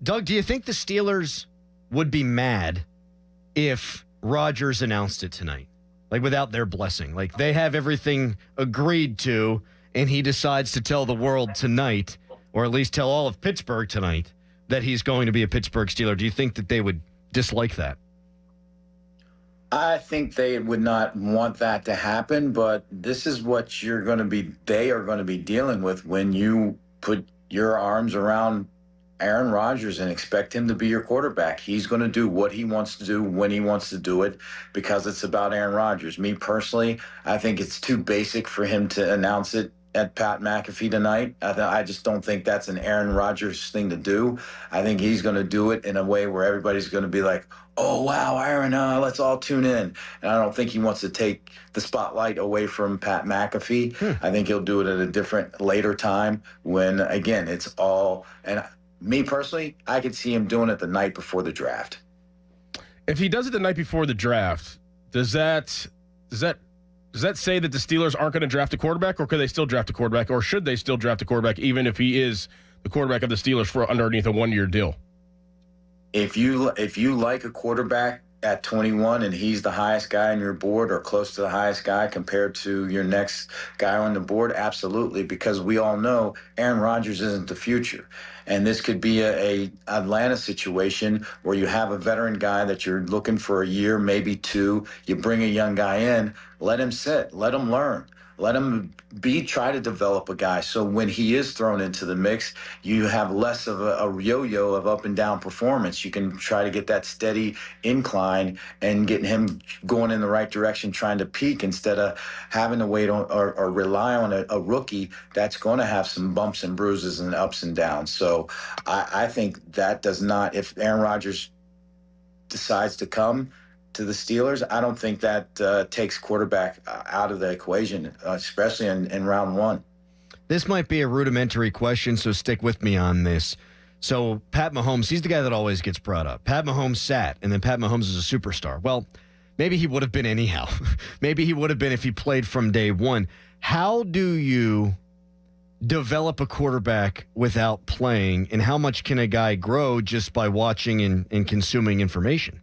Doug, do you think the Steelers would be mad if Rodgers announced it tonight? Like, without their blessing? Like, they have everything agreed to, and he decides to tell the world tonight, or at least tell all of Pittsburgh tonight, that he's going to be a Pittsburgh Steeler. Do you think that they would dislike that? I think they would not want that to happen, but this is what they are going to be dealing with when you put your arms around Aaron Rodgers and expect him to be your quarterback. He's going to do what he wants to do when he wants to do it because it's about Aaron Rodgers. Me personally, I think it's too basic for him to announce it at Pat McAfee tonight. I just don't think that's an Aaron Rodgers thing to do. I think he's going to do it in a way where everybody's going to be like, oh, wow, Aaron, let's all tune in. And I don't think he wants to take the spotlight away from Pat McAfee. I think he'll do it at a different, later time when, again, it's all – and me personally, I could see him doing it the night before the draft. If he does it the night before the draft, does that say that the Steelers aren't going to draft a quarterback, or could they still draft a quarterback, or should they still draft a quarterback even if he is the quarterback of the Steelers for underneath a one-year deal? If you like a quarterback at 21 and he's the highest guy on your board or close to the highest guy compared to your next guy on the board, absolutely, because we all know Aaron Rodgers isn't the future. And this could be a Atlanta situation where you have a veteran guy that you're looking for a year, maybe two. You bring a young guy in, let him sit, let him learn. Let him try to develop a guy. So when he is thrown into the mix, you have less of a yo-yo of up and down performance. You can try to get that steady incline and getting him going in the right direction, trying to peak instead of having to wait on or rely on a rookie that's going to have some bumps and bruises and ups and downs. So I think that does not, if Aaron Rodgers decides to come to the Steelers, I don't think that takes quarterback out of the equation, especially in round one. This might be a rudimentary question, so stick with me on this. So Pat Mahomes, he's the guy that always gets brought up. Pat Mahomes sat, and then Pat Mahomes is a superstar. Well, maybe he would have been anyhow. Maybe he would have been if he played from day one. How do you develop a quarterback without playing, and how much can a guy grow just by watching and consuming information?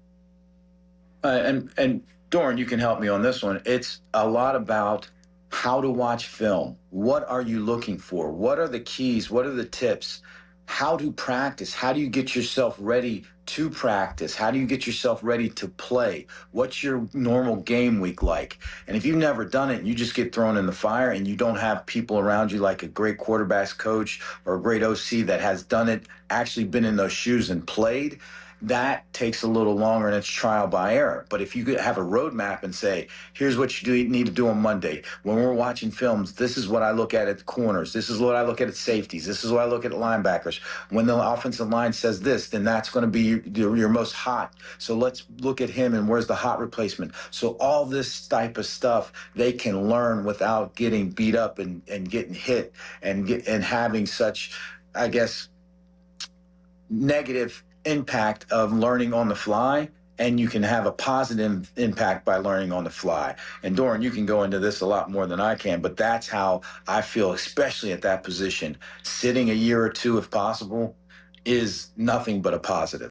And Doran, you can help me on this one. It's a lot about how to watch film. What are you looking for? What are the keys? What are the tips? How to practice? How do you get yourself ready to practice? How do you get yourself ready to play? What's your normal game week like? And if you've never done it and you just get thrown in the fire and you don't have people around you like a great quarterbacks coach or a great OC that has done it, actually been in those shoes and played, that takes a little longer, and it's trial by error. But if you could have a roadmap and say, here's what you need to do on Monday. When we're watching films, this is what I look at the corners. This is what I look at safeties. This is what I look at linebackers. When the offensive line says this, then that's going to be your most hot. So let's look at him and where's the hot replacement. So all this type of stuff they can learn without getting beat up and getting hit and having such, I guess, negative impact of learning on the fly, and you can have a positive impact by learning on the fly. And Doran, you can go into this a lot more than I can, but that's how I feel, especially at that position. Sitting a year or two, if possible, is nothing but a positive.